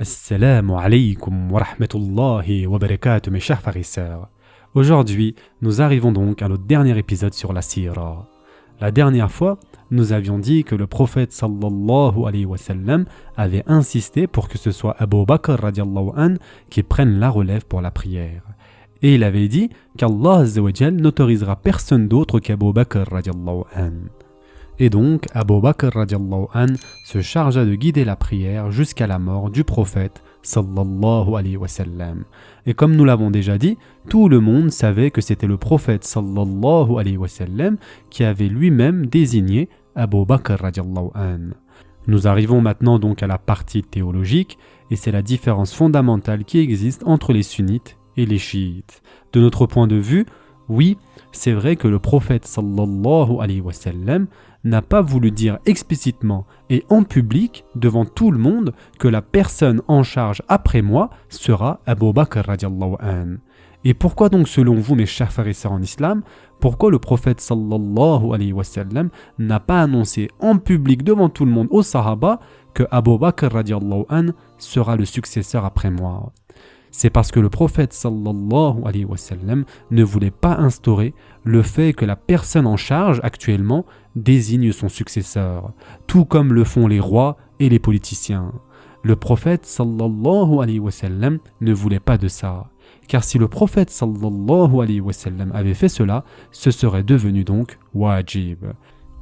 Assalamu alaikum wa rahmatullahi wa barakatuh mes chers frères et sœurs. Aujourd'hui, nous arrivons donc à notre dernier épisode sur la Sira. La dernière fois, nous avions dit que le prophète sallallahu alayhi wa sallam avait insisté pour que ce soit Abu Bakr radiallahu an qui prenne la relève pour la prière. Et il avait dit qu'Allah azza wa jal n'autorisera personne d'autre qu'Abu Bakr radiallahu an. Et donc, Abu Bakr radiallahu an se chargea de guider la prière jusqu'à la mort du prophète sallallahu alayhi wa sallam. Et comme nous l'avons déjà dit, tout le monde savait que c'était le prophète sallallahu alayhi wa sallam qui avait lui-même désigné Abu Bakr radiallahu an. Nous arrivons maintenant donc à la partie théologique, et c'est la différence fondamentale qui existe entre les sunnites et les chiites. De notre point de vue, oui, c'est vrai que le prophète sallallahu alayhi wa sallam n'a pas voulu dire explicitement et en public devant tout le monde que la personne en charge après moi sera Abu Bakr radiallahu an. Et pourquoi donc selon vous mes chers frères et sœurs en islam, pourquoi le prophète sallallahu alayhi wa sallam n'a pas annoncé en public devant tout le monde aux sahaba que Abu Bakr radiallahu an sera le successeur après moi? C'est parce que le prophète sallallahu alayhi wa sallam ne voulait pas instaurer le fait que la personne en charge actuellement désigne son successeur, tout comme le font les rois et les politiciens. Le prophète sallallahu alayhi wa sallam ne voulait pas de ça, car si le prophète sallallahu alayhi wa sallam avait fait cela, ce serait devenu donc wajib.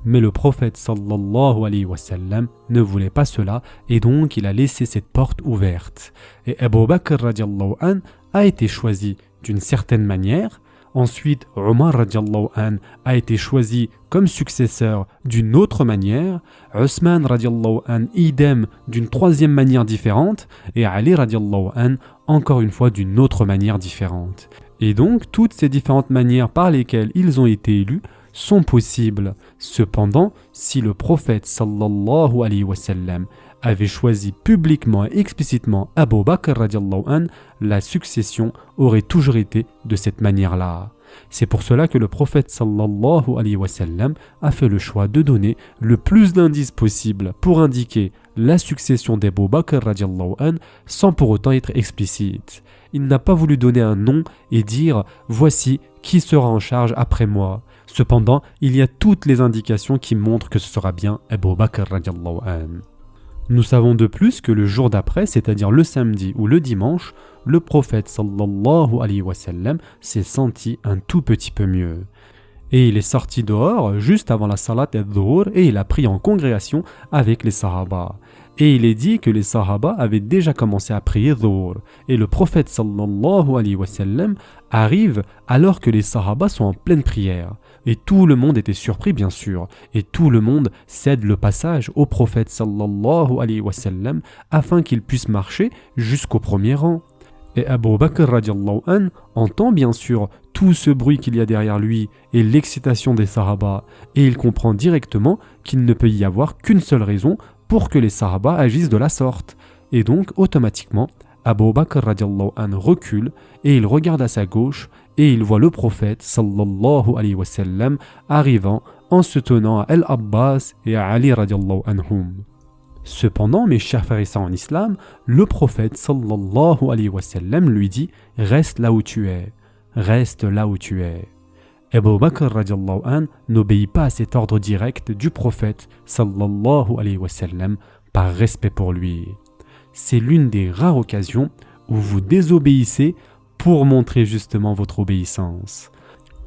Mais le prophète sallallahu alayhi wa sallam ne voulait pas cela et donc il a laissé cette porte ouverte. Et Abu Bakr radiallahu an a été choisi d'une certaine manière. Ensuite, Omar radiallahu an a été choisi comme successeur d'une autre manière. Othman radiallahu an idem d'une troisième manière différente. Et Ali radiallahu an encore une fois d'une autre manière différente. Et donc, toutes ces différentes manières par lesquelles ils ont été élus sont possibles. Cependant, si le prophète sallallahu alayhi wa sallam avait choisi publiquement et explicitement Abu Bakr radiallahu an, la succession aurait toujours été de cette manière-là. C'est pour cela que le prophète sallallahu alayhi wa sallam a fait le choix de donner le plus d'indices possible pour indiquer la succession d'Abu Bakr radiallahu an sans pour autant être explicite. Il n'a pas voulu donner un nom et dire « voici qui sera en charge après moi ». Cependant, il y a toutes les indications qui montrent que ce sera bien Abu Bakr radiallahu an. Nous savons de plus que le jour d'après, c'est-à-dire le samedi ou le dimanche, le prophète sallallahu alayhi wa sallam s'est senti un tout petit peu mieux. Et il est sorti dehors juste avant la salat al-dhuhr et il a prié en congrégation avec les sahaba. Et il est dit que les sahaba avaient déjà commencé à prier dhuhr. Et le prophète sallallahu alayhi wa sallam arrive alors que les sahaba sont en pleine prière. Et tout le monde était surpris bien sûr. Et tout le monde cède le passage au prophète sallallahu alayhi wa sallam afin qu'il puisse marcher jusqu'au premier rang. Et Abu Bakr radiallahu an entend bien sûr tout ce bruit qu'il y a derrière lui et l'excitation des sahaba. Et il comprend directement qu'il ne peut y avoir qu'une seule raison pour que les sahaba agissent de la sorte. Et donc, automatiquement, Abu Bakr radiallahu an recule et il regarde à sa gauche et il voit le prophète sallallahu alayhi wa sallam arrivant en se tenant à Al-Abbas et à Ali radiallahu anhum. Cependant, mes chers frères et sœurs en islam, le prophète sallallahu alayhi wa sallam lui dit « Reste là où tu es, reste là où tu es ». Abu Bakr radiallahu an n'obéit pas à cet ordre direct du prophète sallallahu alayhi wa sallam par respect pour lui. C'est l'une des rares occasions où vous désobéissez pour montrer justement votre obéissance.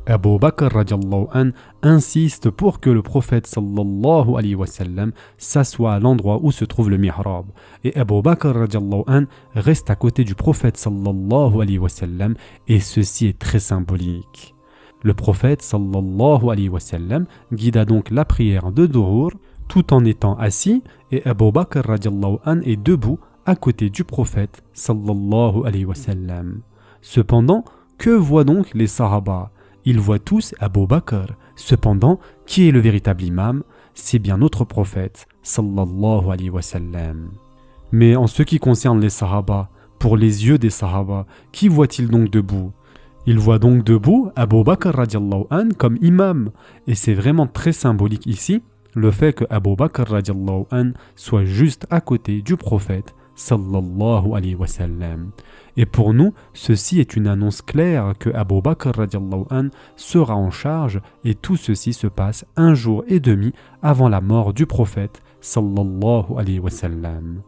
Abu Bakr radiallahu an insiste pour que le prophète sallallahu alayhi wa sallam s'assoie à l'endroit où se trouve le mihrab. Et Abu Bakr radiallahu an reste à côté du prophète sallallahu alayhi wa sallam et ceci est très symbolique. Le prophète sallallahu alayhi wa sallam guida donc la prière de dhuhr tout en étant assis et Abu Bakr radiallahu an est debout à côté du prophète sallallahu alayhi wa sallam. Cependant, que voient donc les sahaba? Ils voient tous Abu Bakr. Cependant, qui est le véritable imam? C'est bien notre prophète sallallahu alayhi wa sallam. Mais en ce qui concerne les sahaba, pour les yeux des sahaba, qui voient-ils donc debout? Ils voient donc debout Abu Bakr radiallahu an comme imam. Et c'est vraiment très symbolique ici, le fait que Abu Bakr radiallahu an soit juste à côté du prophète sallallahu alayhi wa sallam. Et pour nous, ceci est une annonce claire que Abu Bakr radiallahu an sera en charge et tout ceci se passe 1 jour et demi avant la mort du prophète sallallahu alayhi wa sallam.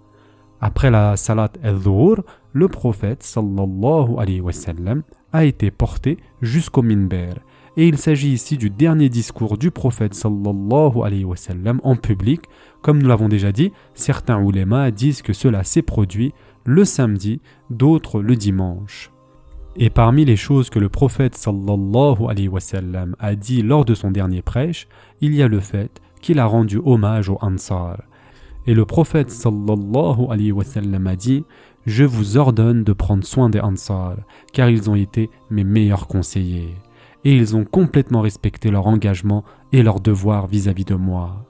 Après la salat al-dhuhr, le prophète sallallahu alayhi wa sallam a été porté jusqu'au minber. Et il s'agit ici du dernier discours du prophète sallallahu alayhi wa sallam en public. Comme nous l'avons déjà dit, certains oulémas disent que cela s'est produit le samedi, d'autres le dimanche. Et parmi les choses que le prophète sallallahu alayhi wa sallam a dit lors de son dernier prêche, il y a le fait qu'il a rendu hommage aux Ansar. Et le prophète sallallahu alayhi wa sallam a dit « Je vous ordonne de prendre soin des Ansar, car ils ont été mes meilleurs conseillers. Et ils ont complètement respecté leur engagement et leur devoir vis-à-vis de moi. »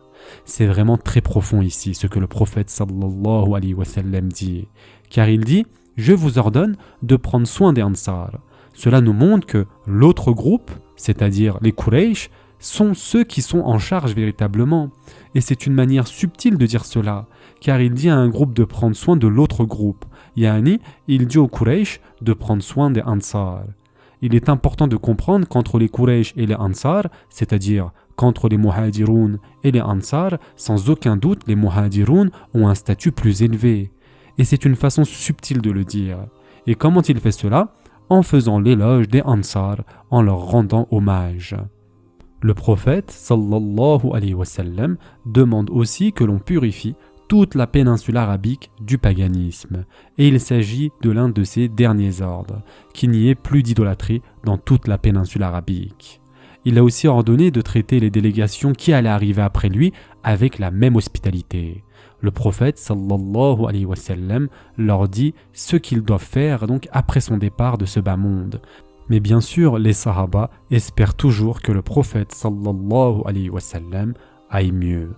C'est vraiment très profond ici ce que le prophète sallallahu alayhi wa sallam dit. Car il dit « Je vous ordonne de prendre soin des Ansar. » Cela nous montre que l'autre groupe, c'est-à-dire les Quraysh, sont ceux qui sont en charge véritablement. Et c'est une manière subtile de dire cela, car il dit à un groupe de prendre soin de l'autre groupe. Yani, il dit aux Quraysh de prendre soin des Ansar. Il est important de comprendre qu'entre les Quraysh et les Ansar, c'est-à-dire qu'entre les Muhajiroun et les Ansar, sans aucun doute, les Muhajiroun ont un statut plus élevé. Et c'est une façon subtile de le dire. Et comment il fait cela? En faisant l'éloge des Ansar, en leur rendant hommage. Le prophète, sallallahu alayhi wa sallam, demande aussi que l'on purifie toute la péninsule arabique du paganisme. Et il s'agit de l'un de ses derniers ordres, qu'il n'y ait plus d'idolâtrie dans toute la péninsule arabique. Il a aussi ordonné de traiter les délégations qui allaient arriver après lui avec la même hospitalité. Le prophète sallallahu alayhi wa sallam leur dit ce qu'ils doivent faire donc après son départ de ce bas monde. Mais bien sûr, les Sahaba espèrent toujours que le prophète sallallahu alayhi wa sallam aille mieux.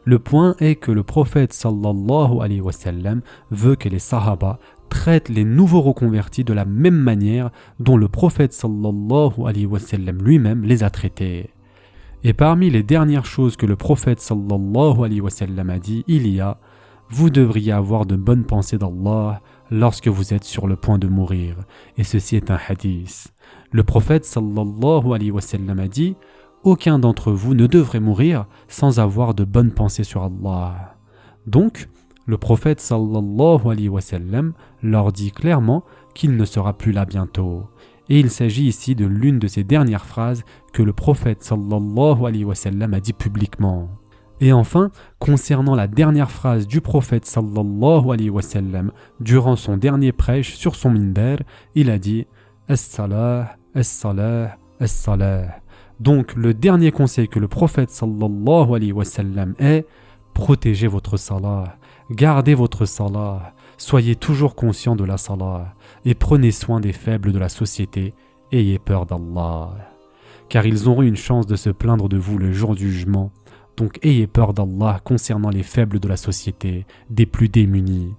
Le point est que le prophète sallallahu alayhi wa sallam veut que les Sahaba traitent les nouveaux reconvertis de la même manière dont le prophète sallallahu alayhi wa sallam lui-même les a traités. Et parmi les dernières choses que le prophète sallallahu alayhi wa sallam a dit, il y a « Vous devriez avoir de bonnes pensées d'Allah lorsque vous êtes sur le point de mourir. » Et ceci est un hadith. Le prophète sallallahu alayhi wa sallam a dit « Aucun d'entre vous ne devrait mourir sans avoir de bonnes pensées sur Allah. » Donc, le prophète sallallahu alayhi wa sallam leur dit clairement qu'il ne sera plus là bientôt. Et il s'agit ici de l'une de ces dernières phrases que le prophète sallallahu alayhi wa sallam a dit publiquement. Et enfin, concernant la dernière phrase du prophète sallallahu alayhi wa sallam durant son dernier prêche sur son minber, il a dit « As-salah, as-salah, as-salah ». Donc le dernier conseil que le prophète sallallahu alayhi wa sallam est « Protégez votre salah, gardez votre salah, soyez toujours conscient de la salah et prenez soin des faibles de la société, ayez peur d'Allah. Car ils auront une chance de se plaindre de vous le jour du jugement. Donc ayez peur d'Allah concernant les faibles de la société, des plus démunis.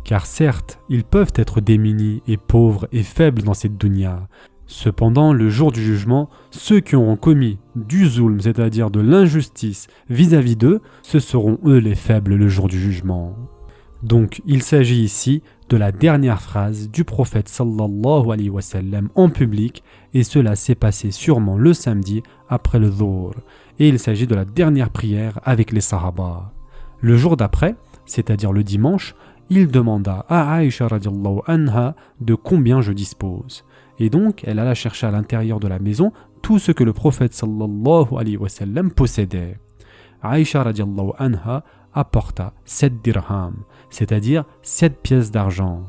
Car certes, ils peuvent être démunis et pauvres et faibles dans cette dunya. Cependant, le jour du jugement, ceux qui auront commis du zulm, c'est-à-dire de l'injustice vis-à-vis d'eux, ce seront eux les faibles le jour du jugement. Donc, il s'agit ici de la dernière phrase du prophète sallallahu alayhi wa sallam en public, et cela s'est passé sûrement le samedi après le dhuhr. Et il s'agit de la dernière prière avec les sahaba. Le jour d'après, c'est-à-dire le dimanche, il demanda à Aïcha radiallahu anha de combien je dispose. Et donc, elle alla chercher à l'intérieur de la maison tout ce que le prophète sallallahu alayhi wa sallam possédait. Aïcha radiallahu anha apporta 7 dirhams, c'est-à-dire 7 pièces d'argent.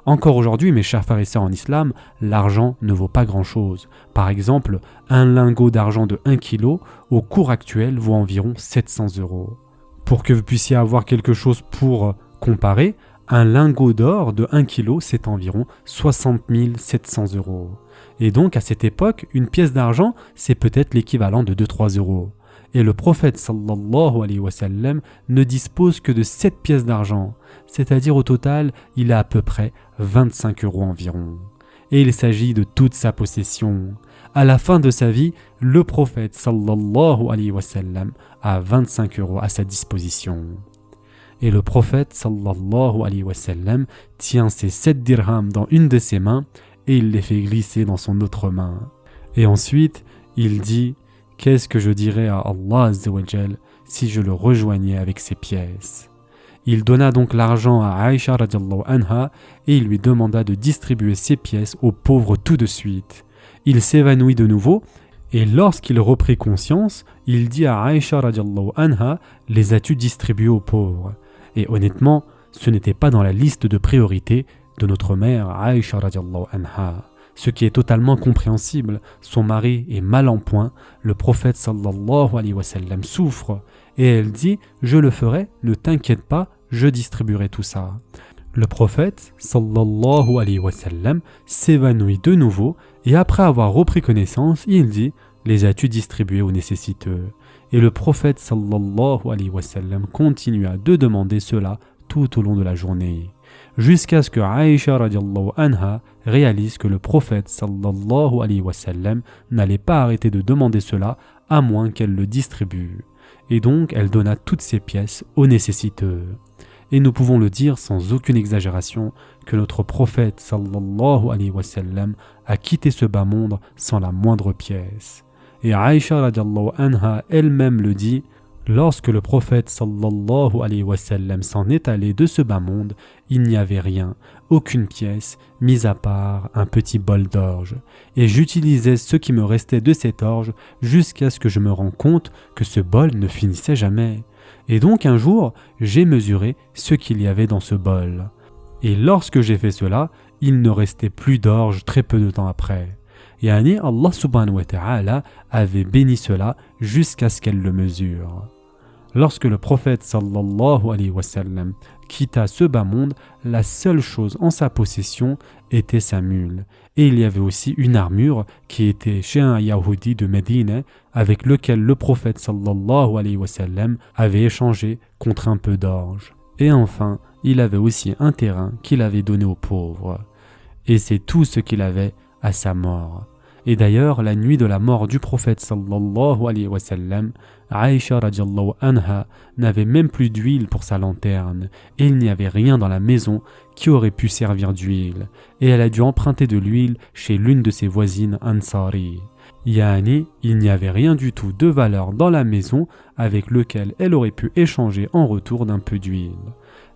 Encore aujourd'hui, mes chers frères et sœurs en islam, l'argent ne vaut pas grand-chose. Par exemple, un lingot d'argent de 1 kg au cours actuel vaut environ 700 €. Pour que vous puissiez avoir quelque chose pour comparer, un lingot d'or de 1 kg, c'est environ 60 700 €. Et donc, à cette époque, une pièce d'argent, c'est peut-être l'équivalent de 2-3 €. Et le prophète sallallahu alayhi wa sallam ne dispose que de 7 pièces d'argent, c'est-à-dire au total, il a à peu près 25 € environ. Et il s'agit de toute sa possession. À la fin de sa vie, le prophète sallallahu alayhi wa sallam a 25 € à sa disposition. Et le prophète sallallahu alayhi wa sallam tient ses 7 dirhams dans une de ses mains et il les fait glisser dans son autre main. Et ensuite, il dit « Qu'est-ce que je dirais à Allah Azza wa Jal si je le rejoignais avec ces pièces ?» Il donna donc l'argent à Aïcha radiallahu anha et il lui demanda de distribuer ces pièces aux pauvres tout de suite. Il s'évanouit de nouveau et lorsqu'il reprit conscience, il dit à Aïcha radiallahu anha « Les as-tu distribués aux pauvres ?» Et honnêtement, ce n'était pas dans la liste de priorité de notre mère Aïcha radiallahu anha. Ce qui est totalement compréhensible, son mari est mal en point, le prophète sallallahu alayhi wa sallam souffre, et elle dit « Je le ferai, ne t'inquiète pas, je distribuerai tout ça ». Le prophète sallallahu alayhi wa sallam s'évanouit de nouveau, et après avoir repris connaissance, il dit « Les as-tu distribués aux nécessiteux ?» Et le prophète sallallahu alayhi wa sallam continua de demander cela tout au long de la journée, jusqu'à ce que Aïcha radiallahu anha réalise que le prophète sallallahu alayhi wa sallam n'allait pas arrêter de demander cela à moins qu'elle le distribue. Et donc elle donna toutes ses pièces aux nécessiteux. Et nous pouvons le dire sans aucune exagération que notre prophète sallallahu alayhi wa sallam a quitté ce bas monde sans la moindre pièce. Et Aïcha radiallahu anha elle-même le dit, lorsque le prophète sallallahu alayhi wa sallam s'en est allé de ce bas monde, il n'y avait rien, aucune pièce, mis à part un petit bol d'orge. Et j'utilisais ce qui me restait de cet orge jusqu'à ce que je me rende compte que ce bol ne finissait jamais. Et donc un jour, j'ai mesuré ce qu'il y avait dans ce bol. Et lorsque j'ai fait cela, il ne restait plus d'orge très peu de temps après. Yani Allah subhanahu wa ta'ala avait béni cela jusqu'à ce qu'elle le mesure. Lorsque le prophète sallallahu alayhi wa sallam quitta ce bas monde, la seule chose en sa possession était sa mule. Et il y avait aussi une armure qui était chez un Yahoudi de Médine avec lequel le prophète sallallahu alayhi wa sallam avait échangé contre un peu d'orge. Et enfin, il avait aussi un terrain qu'il avait donné aux pauvres. Et c'est tout ce qu'il avait à sa mort. Et d'ailleurs, la nuit de la mort du prophète sallallahu alayhi wa sallam, Aïcha radiallahu anha n'avait même plus d'huile pour sa lanterne et il n'y avait rien dans la maison qui aurait pu servir d'huile et elle a dû emprunter de l'huile chez l'une de ses voisines Ansari. Yani, il n'y avait rien du tout de valeur dans la maison avec lequel elle aurait pu échanger en retour d'un peu d'huile.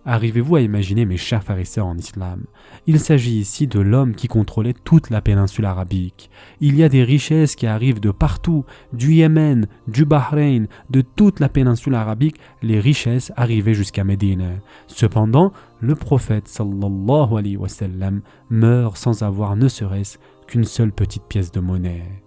Arrivez-vous à imaginer, mes chers frères et sœurs en islam, il s'agit ici de l'homme qui contrôlait toute la péninsule arabique. Il y a des richesses qui arrivent de partout, du Yémen, du Bahreïn, de toute la péninsule arabique, les richesses arrivaient jusqu'à Médine. Cependant, le prophète sallallahu alayhi wa sallam meurt sans avoir ne serait-ce qu'une seule petite pièce de monnaie.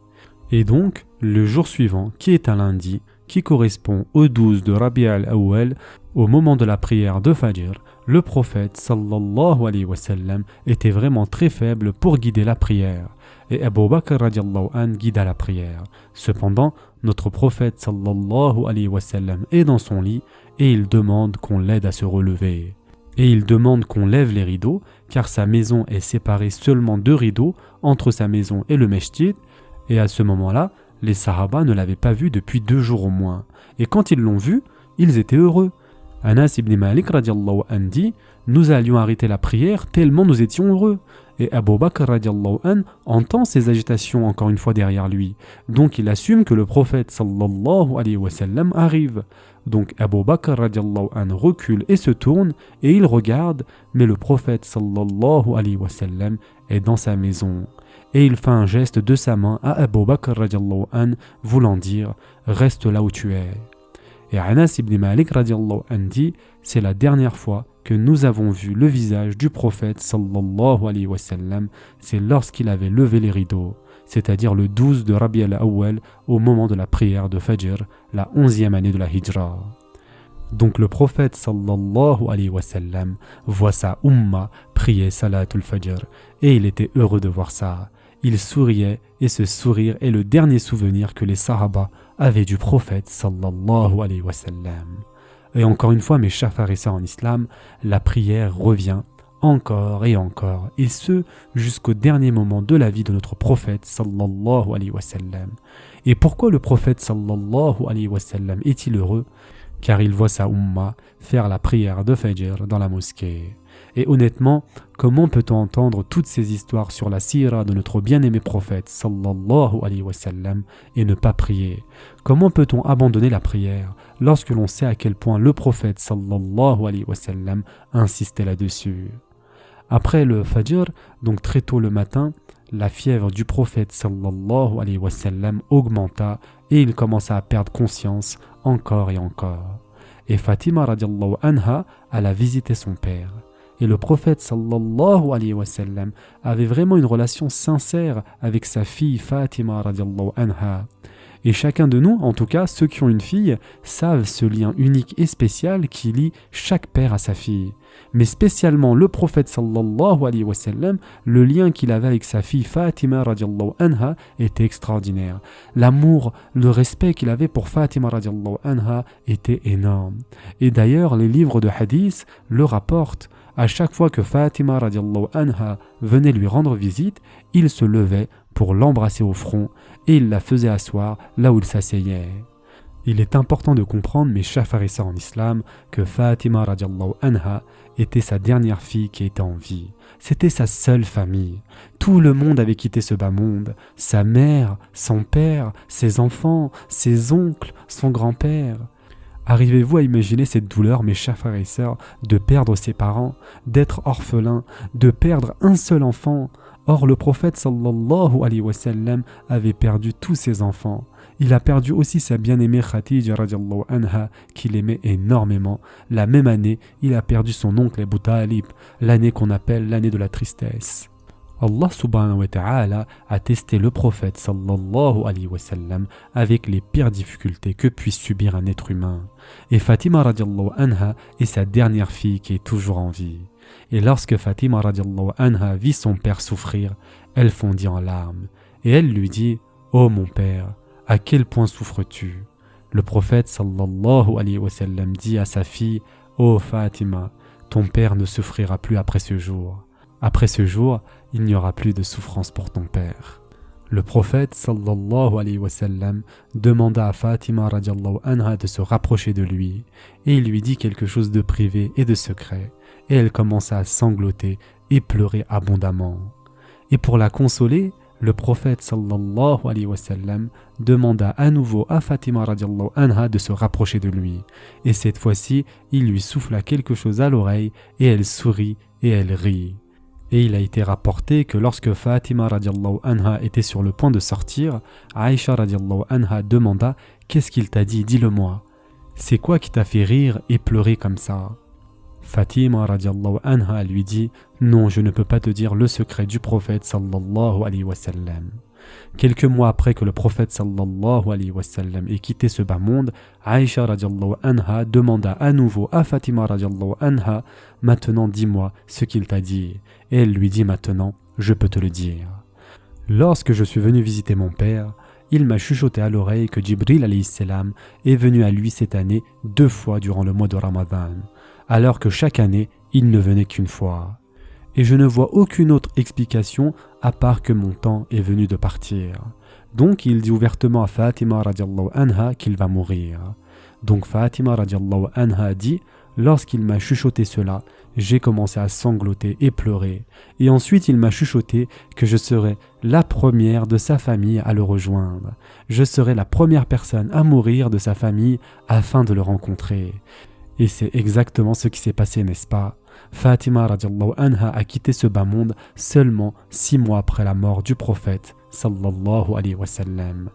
Et donc, le jour suivant, qui est un lundi, qui correspond au 12 de Rabi' al-Awwal, au moment de la prière de Fajr, le prophète sallallahu alayhi wa sallam était vraiment très faible pour guider la prière et Abu Bakr radiallahu an guida la prière. Cependant, notre prophète sallallahu alayhi wa sallam est dans son lit et il demande qu'on l'aide à se relever. Et il demande qu'on lève les rideaux car sa maison est séparée seulement de rideaux entre sa maison et le mesjid et à ce moment-là, les Sahaba ne l'avaient pas vu depuis 2 jours au moins. Et quand ils l'ont vu, ils étaient heureux. Anas ibn Malik radiallahu an dit « Nous allions arrêter la prière tellement nous étions heureux. » Et Abu Bakr radiallahu an entend ces agitations encore une fois derrière lui. Donc il assume que le prophète sallallahu alayhi wa sallam arrive. Donc Abu Bakr radiallahu an recule et se tourne et il regarde, mais le prophète sallallahu alayhi wa sallam est dans sa maison. Et il fait un geste de sa main à Abu Bakr radiallahu an voulant dire « Reste là où tu es ». Et Anas ibn Malik radiallahu an dit « C'est la dernière fois que nous avons vu le visage du prophète sallallahu alayhi wa sallam, c'est lorsqu'il avait levé les rideaux, c'est-à-dire le 12 de Rabi' al-Awwal au moment de la prière de Fajr, la 11e année de la Hijra. » Donc le prophète sallallahu alayhi wa sallam voit sa umma prier salatul fajr et il était heureux de voir ça. Il souriait et ce sourire est le dernier souvenir que les Sahaba avaient du prophète sallallahu alayhi wa sallam. Et encore une fois, mes chers frères et sœurs en islam, la prière revient encore et encore, et ce jusqu'au dernier moment de la vie de notre prophète sallallahu alayhi wa sallam. Et pourquoi le prophète sallallahu alayhi wa sallam est-il heureux ? car il voit sa Ummah faire la prière de Fajr dans la mosquée. Et honnêtement, comment peut-on entendre toutes ces histoires sur la sira de notre bien-aimé prophète sallallahu alayhi wa sallam et ne pas prier? Comment peut-on abandonner la prière lorsque l'on sait à quel point le prophète sallallahu alayhi wa sallam insistait là-dessus? Après le Fajr, donc très tôt le matin, la fièvre du prophète sallallahu alayhi wa sallam augmenta et il commença à perdre conscience encore et encore. Et Fatima radiallahu anha alla visiter son père. Et le prophète sallallahu alayhi wa sallam avait vraiment une relation sincère avec sa fille Fatima radiallahu anha. Et chacun de nous, en tout cas ceux qui ont une fille, savent ce lien unique et spécial qui lie chaque père à sa fille. Mais spécialement le prophète sallallahu alayhi wa sallam, le lien qu'il avait avec sa fille Fatima radiallahu anha était extraordinaire. L'amour, le respect qu'il avait pour Fatima radiallahu anha était énorme. Et d'ailleurs, les livres de hadith le rapportent. À chaque fois que Fatima radiallahu anha venait lui rendre visite, il se levait pour l'embrasser au front et il la faisait asseoir là où il s'asseyait. Il est important de comprendre, mes chers frères et sœurs en islam, que Fatima radiallahu anha était sa dernière fille qui était en vie. C'était sa seule famille. Tout le monde avait quitté ce bas monde. Sa mère, son père, ses enfants, ses oncles, son grand-père. Arrivez-vous à imaginer cette douleur, mes chers frères et sœurs, de perdre ses parents, d'être orphelin, de perdre un seul enfant? Or, le prophète sallallahu alayhi wa sallam avait perdu tous ses enfants. Il a perdu aussi sa bien-aimée Khadija radiallahu anha, qu'il aimait énormément. La même année, il a perdu son oncle Abu Talib, l'année qu'on appelle l'année de la tristesse. Allah subhanahu wa ta'ala a testé le prophète sallallahu alayhi wa sallam avec les pires difficultés que puisse subir un être humain. Et Fatima radiallahu anha est sa dernière fille qui est toujours en vie. Et lorsque Fatima radiallahu anha vit son père souffrir, elle fondit en larmes. Et elle lui dit: « Oh mon père, à quel point souffres-tu » Le prophète sallallahu alayhi wa sallam dit à sa fille: « Oh Fatima, ton père ne souffrira plus après ce jour. Après ce jour, il n'y aura plus de souffrance pour ton père. » Le prophète sallallahu alayhi wa sallam demanda à Fatima radiallahu anha de se rapprocher de lui et il lui dit quelque chose de privé et de secret et elle commença à sangloter et pleurer abondamment. Et pour la consoler, le prophète sallallahu alayhi wa sallam demanda à nouveau à Fatima radiallahu anha de se rapprocher de lui et cette fois-ci, il lui souffla quelque chose à l'oreille et elle sourit et elle rit. Et il a été rapporté que lorsque Fatima radiallahu anha était sur le point de sortir, Aïcha radiallahu anha demanda: « Qu'est-ce qu'il t'a dit? Dis-le-moi. C'est quoi qui t'a fait rire et pleurer comme ça ?» Fatima radiallahu anha lui dit: « Non, je ne peux pas te dire le secret du prophète sallallahu alayhi wa sallam. » Quelques mois après que le prophète sallallahu alayhi wa sallam ait quitté ce bas monde, Aïcha radiallahu anha demanda à nouveau à Fatima radiallahu anha: « Maintenant dis-moi ce qu'il t'a dit. » Et elle lui dit: « Maintenant, je peux te le dire. Lorsque je suis venu visiter mon père, il m'a chuchoté à l'oreille que Jibril alayhi salam est venu à lui cette année 2 fois durant le mois de Ramadan, alors que chaque année, il ne venait qu'une fois. Et je ne vois aucune autre explication à part que mon temps est venu de partir. Donc il dit ouvertement à Fatima radiallahu anha qu'il va mourir. Donc Fatima radiallahu anha dit: « Lorsqu'il m'a chuchoté cela, j'ai commencé à sangloter et pleurer. Et ensuite il m'a chuchoté que je serais la première de sa famille à le rejoindre. Je serais la première personne à mourir de sa famille afin de le rencontrer. » Et c'est exactement ce qui s'est passé, n'est-ce pas? Fatima radiallahu anha a quitté ce bas monde seulement 6 mois après la mort du prophète sallallahu alayhi wa sallam.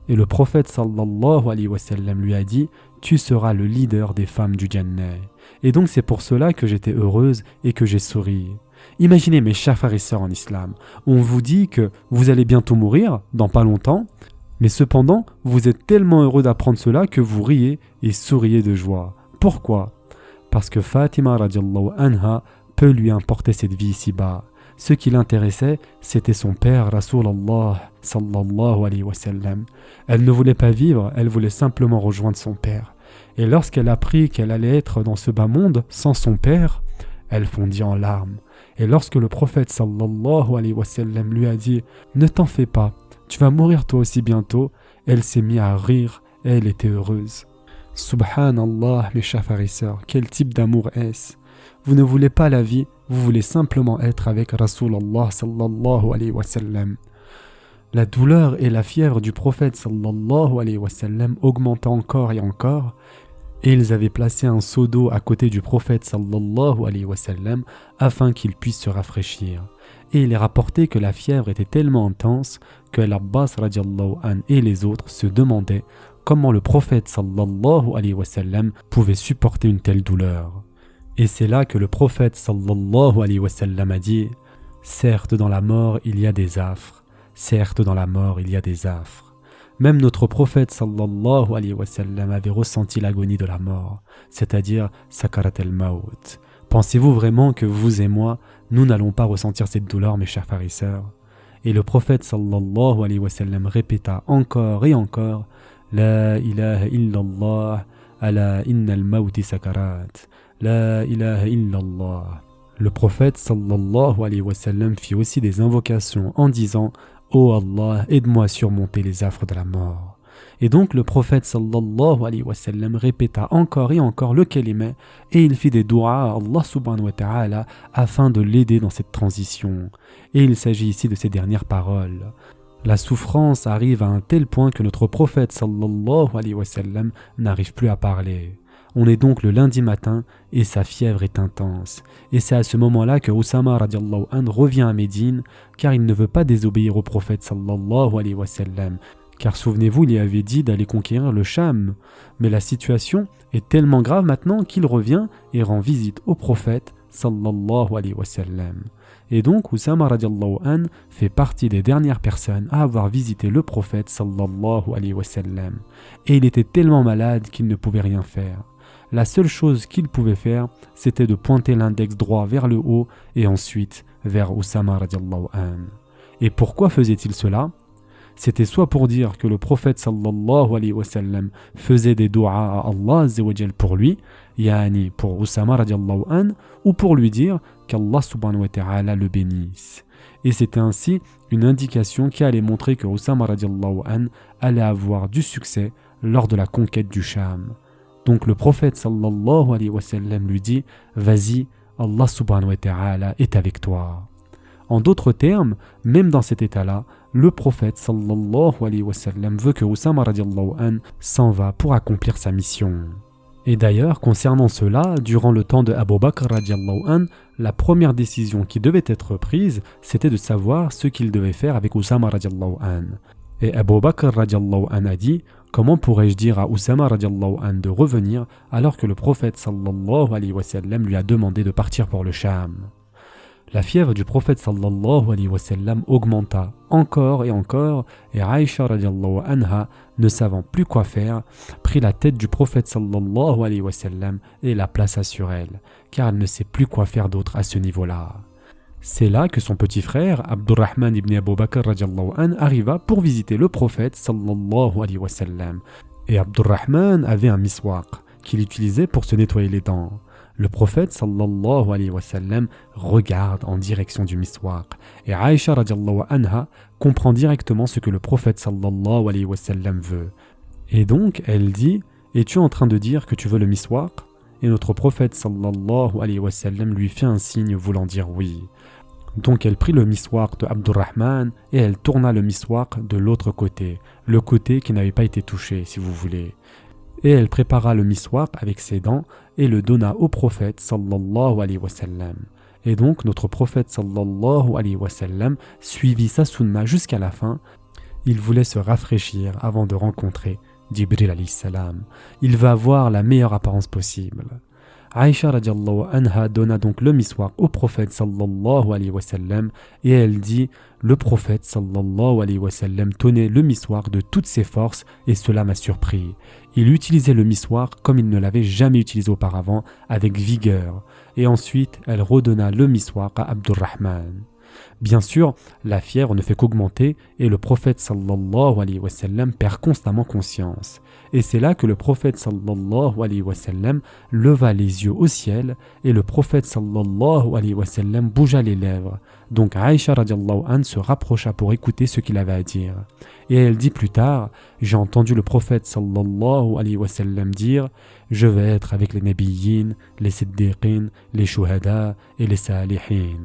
Et le prophète sallallahu alayhi wa sallam lui a dit: « Tu seras le leader des femmes du Jannah. » Et donc c'est pour cela que j'étais heureuse et que j'ai souri. Imaginez, mes chers frères et sœurs en islam, on vous dit que vous allez bientôt mourir, dans pas longtemps, mais cependant vous êtes tellement heureux d'apprendre cela que vous riez et souriez de joie. Pourquoi? Parce que Fatima radiallahu anha peu lui importait cette vie ici-bas. Ce qui l'intéressait, c'était son père, Rasulallah sallallahu alayhi wa sallam. Elle ne voulait pas vivre, elle voulait simplement rejoindre son père. Et lorsqu'elle apprit qu'elle allait être dans ce bas monde sans son père, elle fondit en larmes. Et lorsque le prophète sallallahu alayhi wa sallam lui a dit: « Ne t'en fais pas, tu vas mourir toi aussi bientôt », elle s'est mise à rire et elle était heureuse. Subhanallah, mes chers frères et sœurs, quel type d'amour est-ce? Vous ne voulez pas la vie, vous voulez simplement être avec Rasulallah sallallahu alayhi wa sallam. La douleur et la fièvre du prophète sallallahu alayhi wa sallam augmentaient encore et encore, et ils avaient placé un seau d'eau à côté du prophète sallallahu alayhi wa sallam afin qu'il puisse se rafraîchir. Et il est rapporté que la fièvre était tellement intense que l'Abbas radiallahu anhu et les autres se demandaient comment le prophète sallallahu alayhi wa sallam pouvait supporter une telle douleur. Et c'est là que le prophète sallallahu alayhi wa sallam a dit « Certes dans la mort il y a des affres, certes dans la mort il y a des affres. » Même notre prophète sallallahu alayhi wa sallam avait ressenti l'agonie de la mort, c'est-à-dire sakarat al-maut. Pensez-vous vraiment que vous et moi, nous n'allons pas ressentir cette douleur, mes chers frères et sœurs? Et le prophète sallallahu alayhi wa sallam répéta encore et encore La ilaha illallah, ala innal mawti sakarat, la ilaha illallah. Le prophète sallallahu alayhi wa sallam fit aussi des invocations en disant Ô Allah, aide-moi à surmonter les affres de la mort. Et donc le prophète sallallahu alayhi wa sallam répéta encore et encore le kalima et il fit des du'a à Allah subhanahu wa ta'ala afin de l'aider dans cette transition. Et il s'agit ici de ces dernières paroles. La souffrance arrive à un tel point que notre prophète sallallahu alayhi wa sallam n'arrive plus à parler. On est donc le lundi matin et sa fièvre est intense. Et c'est à ce moment-là que Oussama radiallahu anhu revient à Médine car il ne veut pas désobéir au prophète sallallahu alayhi wa sallam. Car souvenez-vous, il y avait dit d'aller conquérir le Cham. Mais la situation est tellement grave maintenant qu'il revient et rend visite au prophète sallallahu alayhi wa sallam. Et donc Oussama radiallahu anhu fait partie des dernières personnes à avoir visité le prophète sallallahu alayhi wa sallam. Et il était tellement malade qu'il ne pouvait rien faire. La seule chose qu'il pouvait faire, c'était de pointer l'index droit vers le haut et ensuite vers Oussama radiallahu anhu. Et pourquoi faisait-il cela? C'était soit pour dire que le prophète sallallahu alayhi wa sallam faisait des du'a à Allah azza wa jal pour lui, yani pour Oussama radiallahu anhu, ou pour lui dire qu'Allah subhanahu wa ta'ala le bénisse. Et c'était ainsi une indication qui allait montrer que Oussama radiallahu anhu allait avoir du succès lors de la conquête du Cham. Donc le prophète sallallahu alayhi wa sallam lui dit « Vas-y, Allah subhanahu wa ta'ala est avec toi ». En d'autres termes, même dans cet état-là, le prophète sallallahu alayhi wa sallam veut que Oussama radiallahu anhu s'en va pour accomplir sa mission. Et d'ailleurs, concernant cela, durant le temps de Abu Bakr radiallahu anhu, la première décision qui devait être prise, c'était de savoir ce qu'il devait faire avec Oussama radiallahu anhu. Et Abu Bakr radiallahu anhu a dit « Comment pourrais-je dire à Oussama radiallahu anhu de revenir alors que le prophète sallallahu alayhi wa sallam lui a demandé de partir pour le Cham ?» La fièvre du prophète sallallahu alayhi wa sallam augmenta encore et encore et Aïcha radiallahu anha, ne savant plus quoi faire, prit la tête du prophète sallallahu alayhi wa sallam et la plaça sur elle, car elle ne sait plus quoi faire d'autre à ce niveau-là. C'est là que son petit frère, Abdurrahman ibn Abu Bakr radiallahu anhu, arriva pour visiter le prophète sallallahu alayhi wa sallam. Et Abdurrahman avait un miswak qu'il utilisait pour se nettoyer les dents. Le prophète sallallahu alayhi wa sallam regarde en direction du miswak et Aïcha radiallahu anha comprend directement ce que le prophète sallallahu alayhi wa sallam veut. Et donc elle dit « Es-tu en train de dire que tu veux le miswak ?» Et notre prophète sallallahu alayhi wa sallam lui fait un signe voulant dire oui. Donc elle prit le miswak de Abdurrahman et elle tourna le miswak de l'autre côté, le côté qui n'avait pas été touché si vous voulez. Et elle prépara le miswak avec ses dents et le donna au prophète sallallahu alayhi wa sallam. Et donc notre prophète sallallahu alayhi wa sallam suivit sa sunna jusqu'à la fin. Il voulait se rafraîchir avant de rencontrer Jibril alayhi salam. Il va avoir la meilleure apparence possible. Aïcha radiallahu anha donna donc le miswak au prophète sallallahu alayhi wa sallam et elle dit « Le prophète sallallahu alayhi wa sallam tenait le miswak de toutes ses forces et cela m'a surpris. Il utilisait le miswak comme il ne l'avait jamais utilisé auparavant, avec vigueur. Et ensuite, elle redonna le miswak à Abdurrahman. Bien sûr, la fièvre ne fait qu'augmenter et le prophète sallallahu alayhi wa sallam perd constamment conscience. Et c'est là que le prophète sallallahu alayhi wa sallam leva les yeux au ciel et le prophète sallallahu alayhi wa sallam bougea les lèvres. Donc Aïcha radiallahu anha se rapprocha pour écouter ce qu'il avait à dire. Et elle dit plus tard, j'ai entendu le prophète sallallahu alayhi wa sallam dire, je vais être avec les nabiyyin, les siddiqin, les shuhada et les salihin.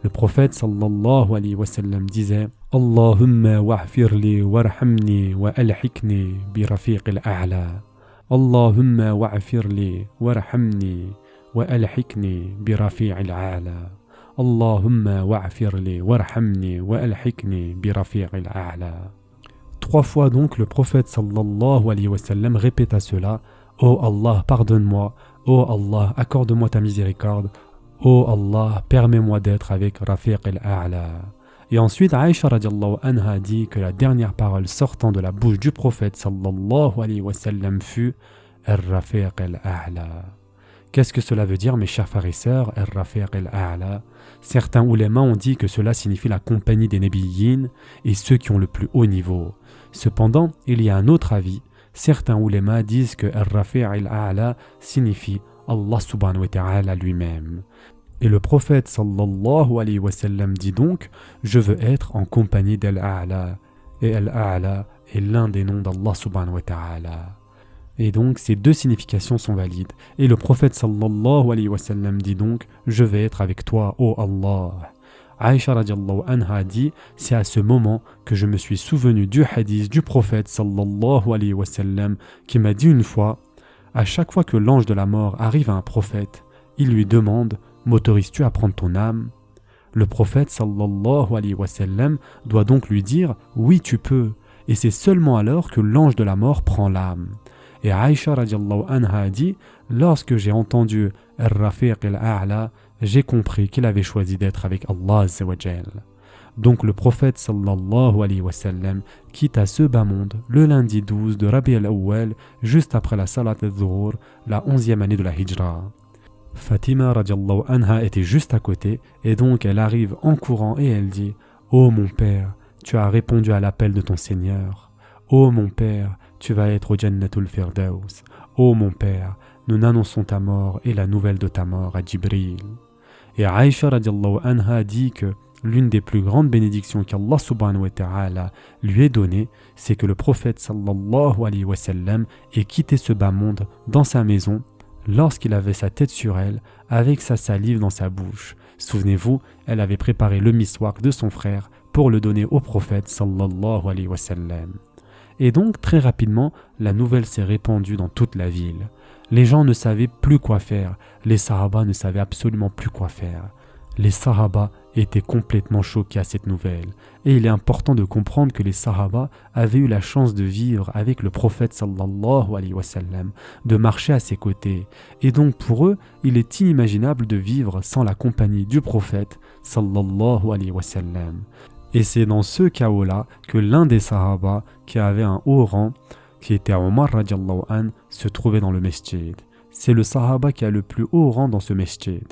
Le prophète sallallahu alayhi wa sallam disait Allahumma wa'firli warhamni wa alhikni bi rafiq al-a'la. Allahumma wa'firli warhamni wa alhikni bi rafiq al-a'la. Allahumma wa'firli warhamni wa alhikni bi rafiq al-a'la. 3 fois donc le prophète sallallahu alayhi wa sallam répéta cela. Oh Allah, pardonne-moi. Oh Allah, accorde-moi ta miséricorde. Oh Allah, permets-moi d'être avec Rafiq al-A'la. Et ensuite, Aïcha radiallahu anha dit que la dernière parole sortant de la bouche du prophète sallallahu alayhi wa sallam fut Rafiq al-A'la. Qu'est-ce que cela veut dire, mes chers frères et sœurs, Rafiq al-A'la? Certains oulémas ont dit que cela signifie la compagnie des nabiyyin et ceux qui ont le plus haut niveau. Cependant, il y a un autre avis. Certains oulémas disent que Rafiq al-A'la signifie Allah subhanahu wa ta'ala lui-même. Et le prophète sallallahu alayhi wa sallam dit donc, je veux être en compagnie d'Al-A'la. Et Al-A'la est l'un des noms d'Allah subhanahu wa ta'ala. Et donc ces deux significations sont valides. Et le prophète sallallahu alayhi wa sallam dit donc, je vais être avec toi, ô Allah. Aïcha radiallahu anha dit, c'est à ce moment que je me suis souvenu du hadith du prophète sallallahu alayhi wa sallam qui m'a dit une fois, à chaque fois que l'ange de la mort arrive à un prophète, il lui demande « M'autorises-tu à prendre ton âme ?» Le prophète sallallahu alayhi wa sallam doit donc lui dire « Oui, tu peux » et c'est seulement alors que l'ange de la mort prend l'âme. Et Aïcha radiallahu anha a dit « Lorsque j'ai entendu « Ar-Rafiq al-A'la », j'ai compris qu'il avait choisi d'être avec Allah azza wa jal. Donc le prophète sallallahu alayhi wa sallam quitta ce bas monde le lundi 12 de Rabi al-Awwal, juste après la Salat al-Dhuhr, la 11e année de la Hijra. Fatima radiallahu anha était juste à côté et donc elle arrive en courant et elle dit « Ô mon père, tu as répondu à l'appel de ton Seigneur. Ô mon père, tu vas être au Jannatul Firdaus. Ô mon père, nous annonçons ta mort et la nouvelle de ta mort à Jibril. » Et Aïcha radiallahu anha dit que l'une des plus grandes bénédictions qu'Allah subhanahu wa ta'ala lui ait donnée, c'est que le prophète sallallahu alayhi wa sallam ait quitté ce bas monde dans sa maison lorsqu'il avait sa tête sur elle avec sa salive dans sa bouche. Souvenez-vous, elle avait préparé le miswak de son frère pour le donner au prophète sallallahu alayhi wa sallam. Et donc très rapidement, la nouvelle s'est répandue dans toute la ville. Les gens ne savaient plus quoi faire, les Sahaba ne savaient absolument plus quoi faire. Les Sahaba étaient complètement choqués à cette nouvelle. Et il est important de comprendre que les Sahaba avaient eu la chance de vivre avec le prophète sallallahu alayhi wa sallam, de marcher à ses côtés. Et donc pour eux, il est inimaginable de vivre sans la compagnie du prophète sallallahu alayhi wa sallam. Et c'est dans ce chaos-là que l'un des Sahaba, qui avait un haut rang, qui était Omar radiallahu an, se trouvait dans le mesjid. C'est le Sahaba qui a le plus haut rang dans ce mesjid.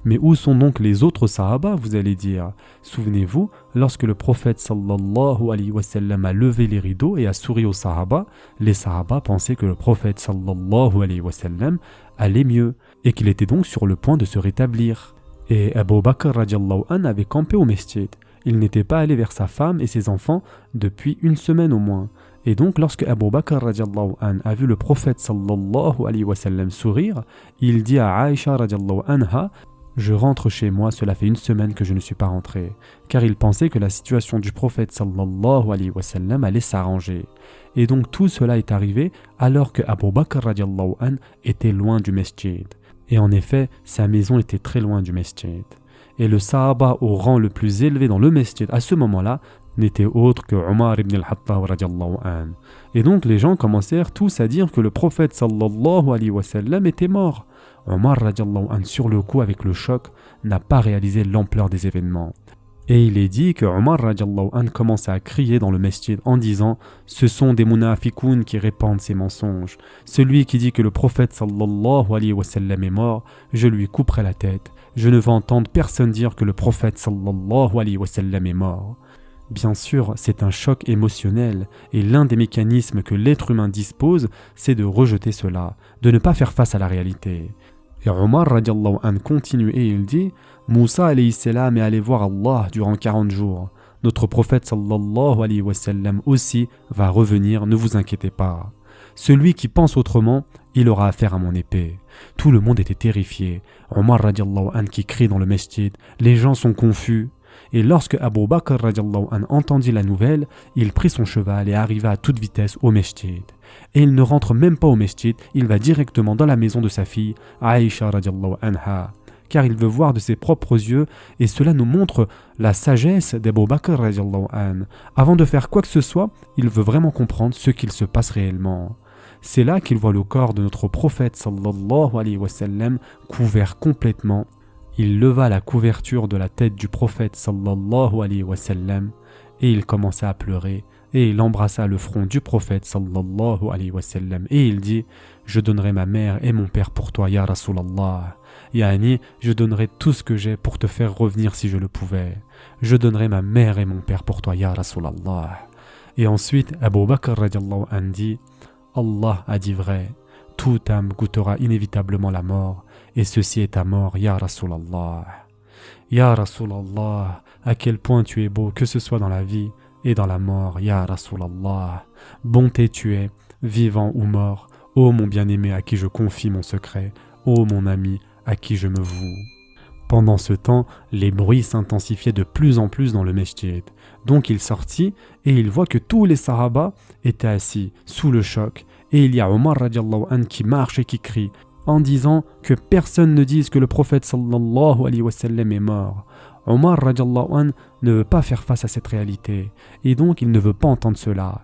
Mais où sont donc les autres Sahaba, vous allez dire? Souvenez-vous, lorsque le prophète sallallahu alayhi wa sallam a levé les rideaux et a souri aux Sahaba, les Sahaba pensaient que le prophète sallallahu alayhi wa sallam allait mieux et qu'il était donc sur le point de se rétablir. Et Abu Bakr radiallahu an avait campé au mesjid. Il n'était pas allé vers sa femme et ses enfants depuis une semaine au moins. Et donc lorsque Abu Bakr radiallahu an a vu le prophète sallallahu alayhi wa sallam sourire, il dit à Aïcha radiallahu anha: je rentre chez moi, cela fait une semaine que je ne suis pas rentré. Car il pensait que la situation du prophète sallallahu alayhi wa sallam allait s'arranger. Et donc tout cela est arrivé alors que Abu Bakr radiallahu an était loin du mesjid. Et en effet, sa maison était très loin du mesjid. Et le Sahaba au rang le plus élevé dans le mesjid à ce moment-là n'était autre que Omar ibn al-Khattab radiallahu an. Et donc les gens commencèrent tous à dire que le prophète sallallahu alayhi wa sallam était mort. Omar radiallahu an, sur le coup avec le choc, n'a pas réalisé l'ampleur des événements. Et il est dit que Omar radiallahu an commence à crier dans le mesjid en disant: ce sont des munafiqoun qui répandent ces mensonges. Celui qui dit que le prophète sallallahu alayhi wa sallam est mort, je lui couperai la tête. je ne veux entendre personne dire que le prophète sallallahu alayhi wa sallam est mort. Bien sûr, c'est un choc émotionnel et l'un des mécanismes que l'être humain dispose, c'est de rejeter cela, de ne pas faire face à la réalité. Et Omar radiallahu anhu continue et il dit « Moussa alayhi salam est allé voir Allah durant 40 jours. Notre prophète sallallahu alayhi wa sallam aussi va revenir, ne vous inquiétez pas. Celui qui pense autrement, il aura affaire à mon épée. » Tout le monde était terrifié. Omar radiallahu anhu qui crie dans le mesjid, les gens sont confus. Et lorsque Abu Bakr radiallahu anhu entendit la nouvelle, il prit son cheval et arriva à toute vitesse au mesjid. Et il ne rentre même pas au mesjid, il va directement dans la maison de sa fille, Aïcha radiallahu anha, car il veut voir de ses propres yeux, et cela nous montre la sagesse d'Abu Bakr radiallahu anhu. Avant de faire quoi que ce soit, il veut vraiment comprendre ce qu'il se passe réellement. C'est là qu'il voit le corps de notre prophète sallallahu alayhi wa sallam couvert complètement. Il leva la couverture de la tête du prophète sallallahu alayhi wa sallam et il commença à pleurer et il embrassa le front du prophète sallallahu alayhi wa sallam et il dit « Je donnerai ma mère et mon père pour toi, ya Rasulallah. Yani, je donnerai tout ce que j'ai pour te faire revenir si je le pouvais. Je donnerai ma mère et mon père pour toi, ya Rasulallah. » Et ensuite, Abu Bakr radiallahu anhu dit « Allah a dit vrai, toute âme goûtera inévitablement la mort. Et ceci est ta mort, ya Rasulallah. Ya Rasulallah, à quel point tu es beau, que ce soit dans la vie et dans la mort, ya Rasulallah. Bonté tu es, vivant ou mort, ô mon bien-aimé à qui je confie mon secret, ô mon ami à qui je me voue. » Pendant ce temps, les bruits s'intensifiaient de plus en plus dans le mesjid. Donc il sortit et il voit que tous les sahaba étaient assis, sous le choc, et il y a Omar radiallahu anhu qui marche et qui crie, en disant que personne ne dise que le prophète sallallahu alayhi wa sallam est mort. Omar radiallahu anhu ne veut pas faire face à cette réalité et donc il ne veut pas entendre cela.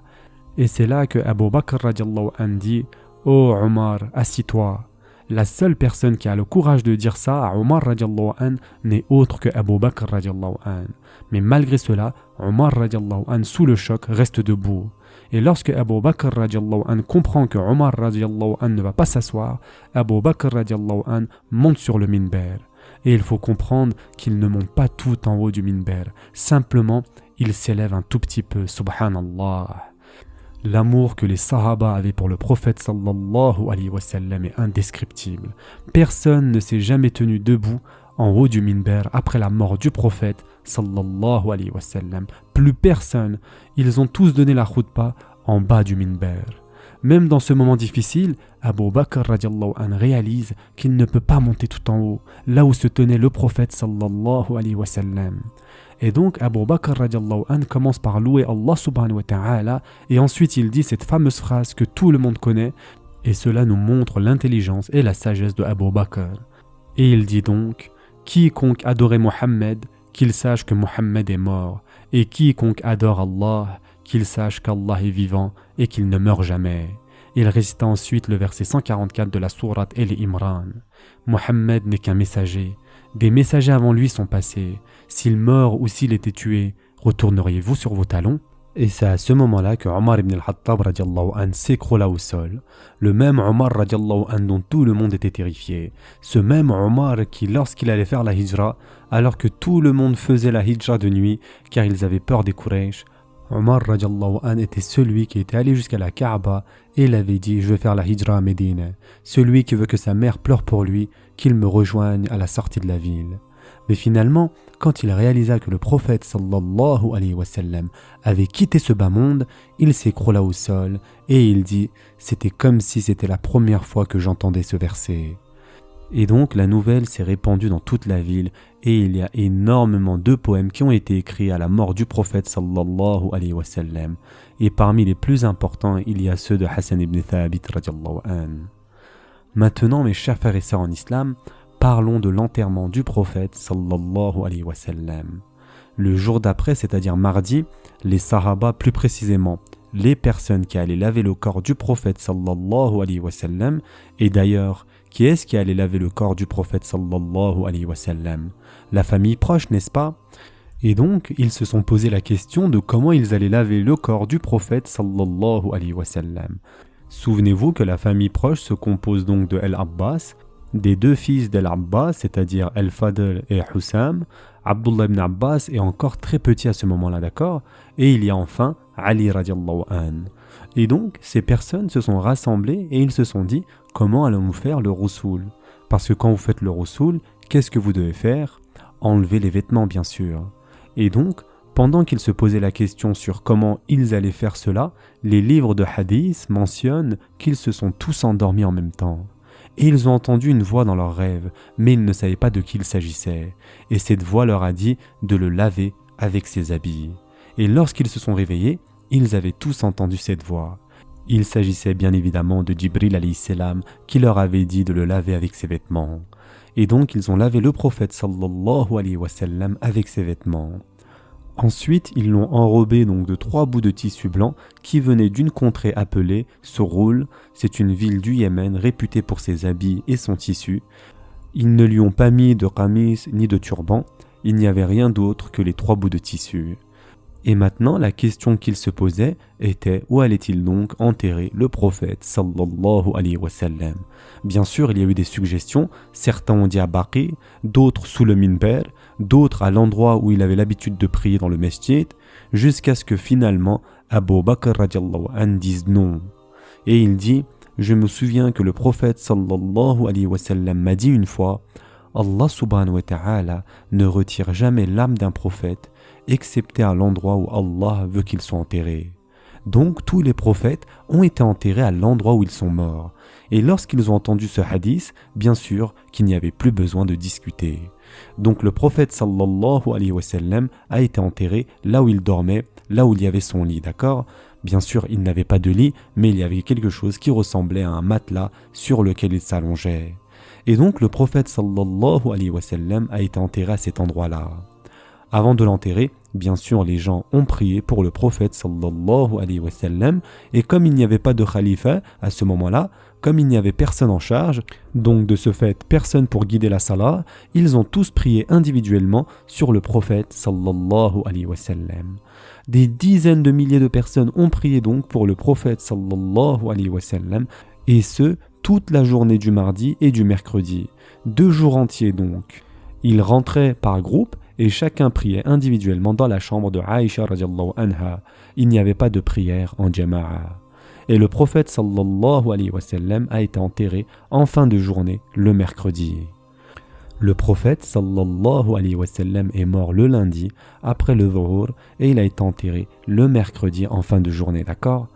Et c'est là que Abu Bakr radiallahu anhu dit « Oh Omar, assis-toi ». La seule personne qui a le courage de dire ça à Omar radiallahu anhu n'est autre que Abu Bakr radiallahu anhu. Mais malgré cela, Omar radiallahu anhu sous le choc reste debout. Et lorsque Abu Bakr radiallahu anhu comprend que Omar radiallahu anhu ne va pas s'asseoir, Abu Bakr radiallahu anhu monte sur le minber. Et il faut comprendre qu'il ne monte pas tout en haut du minber. Simplement, il s'élève un tout petit peu, subhanallah. L'amour que les sahaba avaient pour le prophète sallallahu alayhi wa sallam est indescriptible. Personne ne s'est jamais tenu debout en haut du minber après la mort du prophète sallallahu alayhi wa sallam. Plus personne. Ils ont tous donné la khutba en bas du minber. Même dans ce moment difficile, Abu Bakr radiallahu anhu réalise qu'il ne peut pas monter tout en haut, là où se tenait le prophète sallallahu alayhi wa sallam. Et donc Abu Bakr radiallahu anhu commence par louer Allah subhanahu wa ta'ala et ensuite il dit cette fameuse phrase que tout le monde connaît et cela nous montre l'intelligence et la sagesse de Abu Bakr. Et il dit donc « Quiconque adorait Mohammed, qu'il sache que Mohammed est mort et quiconque adore Allah, qu'il sache qu'Allah est vivant et qu'il ne meurt jamais. » Il récita ensuite le verset 144 de la sourate El-Imran. Mohammed n'est qu'un messager. Des messagers avant lui sont passés. S'il meurt ou s'il était tué, retourneriez-vous sur vos talons? Et c'est à ce moment-là que Omar ibn al-Khattab radiallahu anhu s'écroula au sol. Le même Omar radiallahu anhu dont tout le monde était terrifié. Ce même Omar qui, lorsqu'il allait faire la hijra, alors que tout le monde faisait la hijra de nuit, car ils avaient peur des Quraysh, Omar radiallahu anhu était celui qui était allé jusqu'à la Kaaba et il avait dit « Je vais faire la hijra à Médine ». Celui qui veut que sa mère pleure pour lui, qu'il me rejoigne à la sortie de la ville. Mais finalement, quand il réalisa que le prophète sallallahu alayhi wa sallam avait quitté ce bas monde, il s'écroula au sol et il dit « C'était comme si c'était la première fois que j'entendais ce verset ». Et donc la nouvelle s'est répandue dans toute la ville et il y a énormément de poèmes qui ont été écrits à la mort du prophète sallallahu alayhi wa sallam. Et parmi les plus importants, il y a ceux de Hassan ibn Thabit radiallahu anhu. Maintenant mes chers frères et sœurs en islam, parlons de l'enterrement du prophète sallallahu alayhi wa sallam. Le jour d'après, c'est-à-dire mardi, les sahaba, plus précisément les personnes qui allaient laver le corps du prophète sallallahu alayhi wa sallam, et d'ailleurs, qui est-ce qui allait laver le corps du prophète sallallahu alayhi wa sallam? La famille proche, n'est-ce pas? Et donc, ils se sont posé la question de comment ils allaient laver le corps du prophète sallallahu alayhi wa sallam. Souvenez-vous que la famille proche se compose donc de El Abbas, des deux fils d'Al-Abbas, c'est-à-dire Al-Fadl et Hussam. Abdullah ibn Abbas est encore très petit à ce moment-là, d'accord? Et il y a enfin Ali radiallahu anhu. Et donc, ces personnes se sont rassemblées et ils se sont dit, comment allons-nous faire le roussoul? Parce que quand vous faites le roussoul, qu'est-ce que vous devez faire? Enlever les vêtements, bien sûr. Et donc, pendant qu'ils se posaient la question sur comment ils allaient faire cela, les livres de hadith mentionnent qu'ils se sont tous endormis en même temps. Et ils ont entendu une voix dans leurs rêves, mais ils ne savaient pas de qui il s'agissait. Et cette voix leur a dit de le laver avec ses habits. Et lorsqu'ils se sont réveillés, ils avaient tous entendu cette voix. Il s'agissait bien évidemment de Jibril alayhi salam qui leur avait dit de le laver avec ses vêtements. Et donc ils ont lavé le prophète sallallahu alayhi wa sallam avec ses vêtements. Ensuite, ils l'ont enrobé donc de 3 bouts de tissu blanc qui venaient d'une contrée appelée Souroul. C'est une ville du Yémen réputée pour ses habits et son tissu. Ils ne lui ont pas mis de qamis ni de turban. Il n'y avait rien d'autre que les 3 bouts de tissu. Et maintenant, la question qu'il se posait était où allait-il donc enterrer le prophète sallallahu alayhi wa sallam. Bien sûr, il y a eu des suggestions. Certains ont dit à Baqi, d'autres sous le minber, d'autres à l'endroit où il avait l'habitude de prier dans le masjid, jusqu'à ce que finalement Abu Bakr radiallahu anhu dise non. Et il dit, je me souviens que le prophète sallallahu alayhi wa sallam m'a dit une fois, Allah subhanahu wa ta'ala ne retire jamais l'âme d'un prophète excepté à l'endroit où Allah veut qu'ils soient enterrés. Donc tous les prophètes ont été enterrés à l'endroit où ils sont morts. Et lorsqu'ils ont entendu ce hadith, bien sûr qu'il n'y avait plus besoin de discuter. Donc le prophète sallallahu alayhi wa sallam a été enterré là où il dormait, là où il y avait son lit, d'accord? Bien sûr, il n'avait pas de lit, mais il y avait quelque chose qui ressemblait à un matelas sur lequel il s'allongeait. Et donc le prophète sallallahu alayhi wa sallam a été enterré à cet endroit-là. Avant de l'enterrer, bien sûr, les gens ont prié pour le prophète sallallahu alayhi wa sallam, et comme il n'y avait pas de khalifa à ce moment-là, comme il n'y avait personne en charge, donc de ce fait personne pour guider la salat, ils ont tous prié individuellement sur le prophète sallallahu alayhi wa sallam. Des dizaines de milliers de personnes ont prié donc pour le prophète sallallahu alayhi wa sallam, et ce, toute la journée du mardi et du mercredi. 2 jours entiers donc. Ils rentraient par groupe, et chacun priait individuellement dans la chambre de Aïcha radiallahu anha. Il n'y avait pas de prière en jama'a. Et le prophète sallallahu alayhi wa sallam a été enterré en fin de journée le mercredi. Le prophète sallallahu alayhi wa sallam est mort le lundi après le dhuhr et il a été enterré le mercredi en fin de journée, d'accord?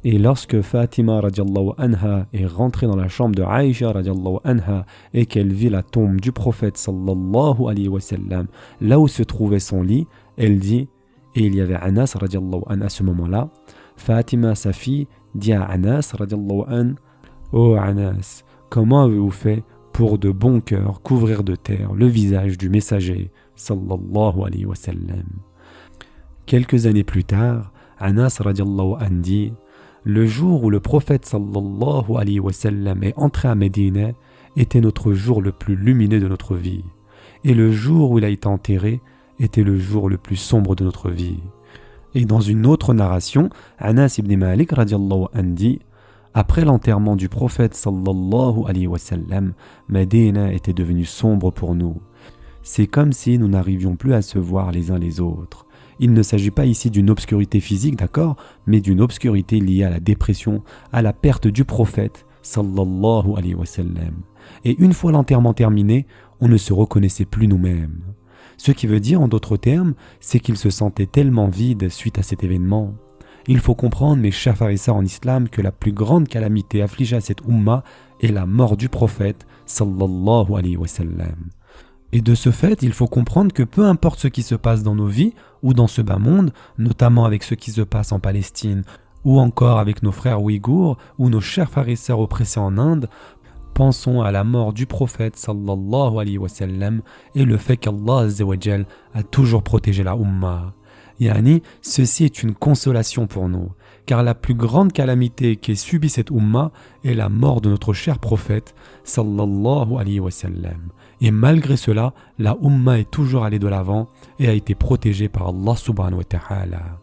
Et lorsque Fatima radiallahu anha est rentrée dans la chambre de Aïcha radiallahu anha et qu'elle vit la tombe du prophète sallallahu alayhi wa sallam là où se trouvait son lit, elle dit, et il y avait Anas radiallahu anha à ce moment-là, Fatima, sa fille, dit à Anas radiallahu anha, ô Anas, comment avez-vous fait pour de bon cœur couvrir de terre le visage du messager sallallahu alayhi wa sallam? Quelques années plus tard, Anas radiallahu anha dit, le jour où le prophète sallallahu alayhi wa sallam est entré à Médine était notre jour le plus lumineux de notre vie. Et le jour où il a été enterré était le jour le plus sombre de notre vie. Et dans une autre narration, Anas ibn Malik radiallahu anhu dit, après l'enterrement du prophète sallallahu alayhi wa sallam, Médine était devenue sombre pour nous. C'est comme si nous n'arrivions plus à se voir les uns les autres. Il ne s'agit pas ici d'une obscurité physique, d'accord, mais d'une obscurité liée à la dépression, à la perte du prophète, sallallahu alayhi wa sallam. Et une fois l'enterrement terminé, on ne se reconnaissait plus nous-mêmes. Ce qui veut dire, en d'autres termes, c'est qu'il se sentait tellement vide suite à cet événement. Il faut comprendre, mes chers frères et sœurs en islam, que la plus grande calamité affligée à cette umma est la mort du prophète, sallallahu alayhi wa sallam. Et de ce fait, il faut comprendre que peu importe ce qui se passe dans nos vies ou dans ce bas monde, notamment avec ce qui se passe en Palestine ou encore avec nos frères ouïghours ou nos chers frères et sœurs oppressés en Inde, pensons à la mort du prophète sallallahu alayhi wa sallam et le fait qu'Allah azza wa jal a toujours protégé la umma. Yani, ceci est une consolation pour nous, car la plus grande calamité qu'ait subie cette umma est la mort de notre cher prophète sallallahu alayhi wa sallam. Et malgré cela, la umma est toujours allée de l'avant et a été protégée par Allah subhanahu wa ta'ala.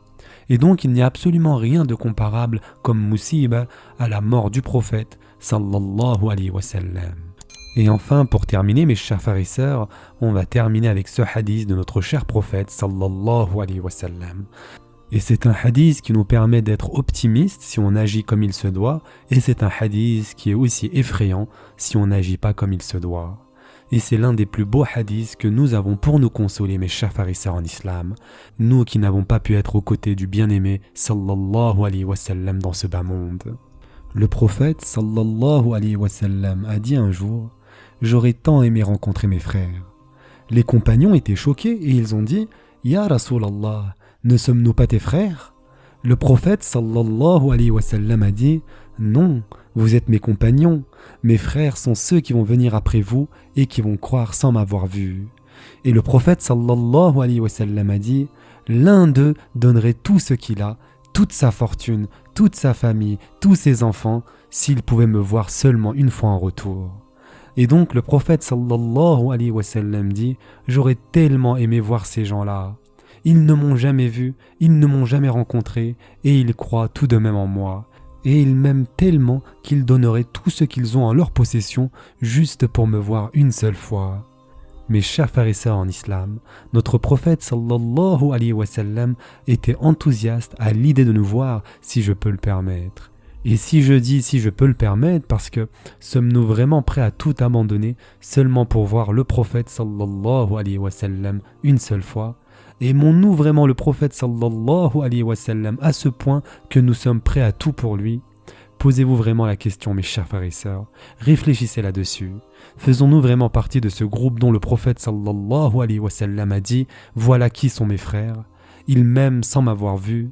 Et donc il n'y a absolument rien de comparable comme musiba à la mort du prophète sallallahu alayhi wa sallam. Et enfin, pour terminer, mes chers frères et sœurs, on va terminer avec ce hadith de notre cher prophète sallallahu alayhi wa sallam. Et c'est un hadith qui nous permet d'être optimistes si on agit comme il se doit, et c'est un hadith qui est aussi effrayant si on n'agit pas comme il se doit. Et c'est l'un des plus beaux hadiths que nous avons pour nous consoler, mes chers frères et sœurs en islam, nous qui n'avons pas pu être aux côtés du bien-aimé sallallahu alayhi wa sallam dans ce bas monde. Le prophète sallallahu alayhi wa sallam a dit un jour « J'aurais tant aimé rencontrer mes frères ». Les compagnons étaient choqués et ils ont dit « Ya Rasulallah, ne sommes-nous pas tes frères ?» Le prophète sallallahu alayhi wa sallam a dit « Non, vous êtes mes compagnons, mes frères sont ceux qui vont venir après vous et qui vont croire sans m'avoir vu. » Et le prophète sallallahu alayhi wa sallam a dit « L'un d'eux donnerait tout ce qu'il a, toute sa fortune, toute sa famille, tous ses enfants, s'il pouvait me voir seulement une fois en retour. » Et donc le prophète sallallahu alayhi wa sallam dit « J'aurais tellement aimé voir ces gens-là. Ils ne m'ont jamais vu, ils ne m'ont jamais rencontré, et ils croient tout de même en moi. Et ils m'aiment tellement qu'ils donneraient tout ce qu'ils ont en leur possession juste pour me voir une seule fois. » Mes chers frères et sœurs en islam, notre prophète sallallahu alayhi wa sallam était enthousiaste à l'idée de nous voir si je peux le permettre. Et si je dis si je peux le permettre, parce que sommes-nous vraiment prêts à tout abandonner seulement pour voir le prophète sallallahu alayhi wa sallam une seule fois? Aimons-nous vraiment le prophète sallallahu alayhi wa sallam à ce point que nous sommes prêts à tout pour lui? Posez-vous vraiment la question, mes chers frères et sœurs. Réfléchissez là-dessus. Faisons-nous vraiment partie de ce groupe dont le prophète sallallahu alayhi wa sallam a dit « Voilà qui sont mes frères. Ils m'aiment sans m'avoir vu. »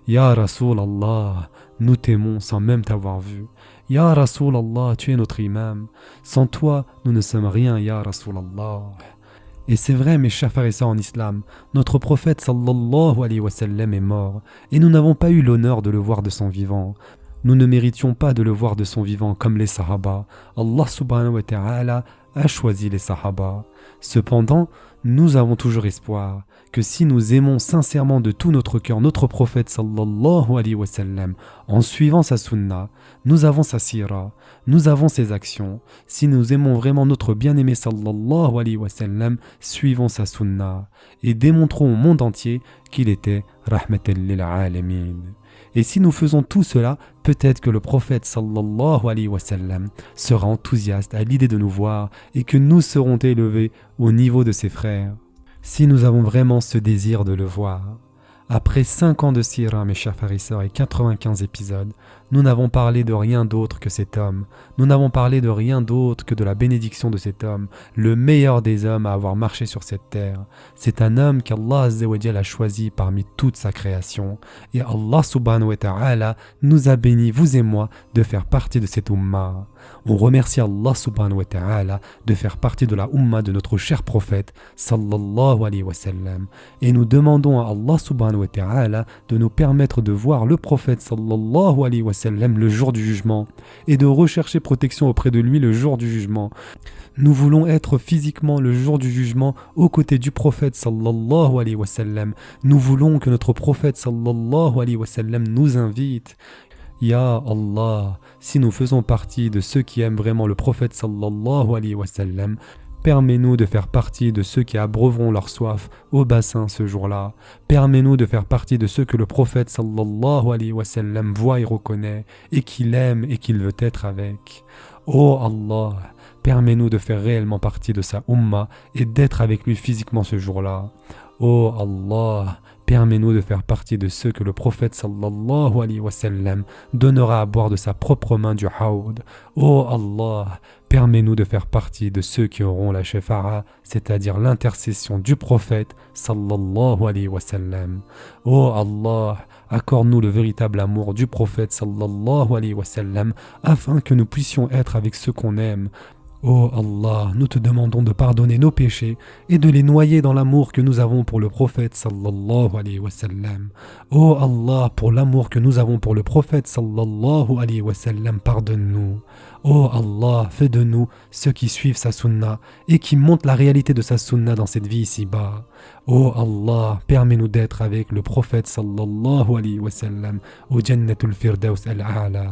Ya Rasulallah, nous t'aimons sans même t'avoir vu. Ya Rasulallah, tu es notre imam. Sans toi, nous ne sommes rien, Ya Rasulallah. Et c'est vrai, mes chers frères et sœurs en islam, notre prophète sallallahu alayhi wa sallam est mort, et nous n'avons pas eu l'honneur de le voir de son vivant. Nous ne méritions pas de le voir de son vivant comme les sahaba. Allah subhanahu wa ta'ala a choisi les sahaba. Cependant, nous avons toujours espoir que si nous aimons sincèrement de tout notre cœur notre prophète sallallahu alayhi wa sallam, en suivant sa sunna, nous avons sa sira, nous avons ses actions. Si nous aimons vraiment notre bien-aimé sallallahu alayhi wa sallam, suivons sa sunna et démontrons au monde entier qu'il était rahmatan lil alamin. Et si nous faisons tout cela, peut-être que le prophète sallallahu alayhi wa sallam sera enthousiaste à l'idée de nous voir et que nous serons élevés au niveau de ses frères. Si nous avons vraiment ce désir de le voir. Après 5 ans de sira, mes chers frères et sœurs, et 95 épisodes, nous n'avons parlé de rien d'autre que cet homme. Nous n'avons parlé de rien d'autre que de la bénédiction de cet homme, le meilleur des hommes à avoir marché sur cette terre. C'est un homme qu'Allah Azza wa Jalla a choisi parmi toute sa création. Et Allah subhanahu wa ta'ala nous a bénis, vous et moi, de faire partie de cette ummah. On remercie Allah subhanahu wa ta'ala de faire partie de la ummah de notre cher prophète sallallahu alayhi wa sallam. Et nous demandons à Allah subhanahu wa ta'ala de nous permettre de voir le prophète sallallahu alayhi wa sallam le jour du jugement et de rechercher protection auprès de lui le jour du jugement. Nous voulons être physiquement le jour du jugement aux côtés du prophète sallallahu alayhi wa sallam. Nous voulons que notre prophète sallallahu alayhi wa sallam nous invite. Ya Allah, si nous faisons partie de ceux qui aiment vraiment le prophète sallallahu alayhi wa sallam, permets-nous de faire partie de ceux qui abreuveront leur soif au bassin ce jour-là. Permets-nous de faire partie de ceux que le prophète sallallahu alayhi wa sallam voit et reconnaît et qu'il aime et qu'il veut être avec. Oh Allah, permets-nous de faire réellement partie de sa ummah et d'être avec lui physiquement ce jour-là. Oh Allah, permets-nous de faire partie de ceux que le prophète sallallahu alayhi wa sallam donnera à boire de sa propre main du hawd. Oh Allah, permets-nous de faire partie de ceux qui auront la shafa'a, c'est-à-dire l'intercession du prophète sallallahu alayhi wa sallam. Oh Allah, accorde-nous le véritable amour du prophète sallallahu alayhi wa sallam afin que nous puissions être avec ceux qu'on aime. Oh Allah, nous te demandons de pardonner nos péchés et de les noyer dans l'amour que nous avons pour le prophète sallallahu alayhi wa sallam. Oh Allah, pour l'amour que nous avons pour le prophète sallallahu alayhi wa sallam, pardonne-nous. Oh Allah, fais de nous ceux qui suivent sa sunna et qui montrent la réalité de sa sunna dans cette vie ici-bas. Oh Allah, permets-nous d'être avec le prophète sallallahu alayhi wa sallam au Jannatul Firdaus al-A'la.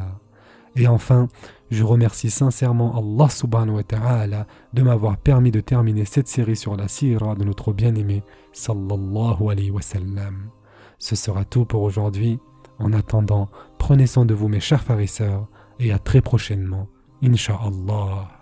Et enfin, je remercie sincèrement Allah subhanahu wa ta'ala de m'avoir permis de terminer cette série sur la sira de notre bien-aimé sallallahu alayhi wa sallam. Ce sera tout pour aujourd'hui. En attendant, prenez soin de vous mes chers frères et sœurs et à très prochainement, Inch'Allah.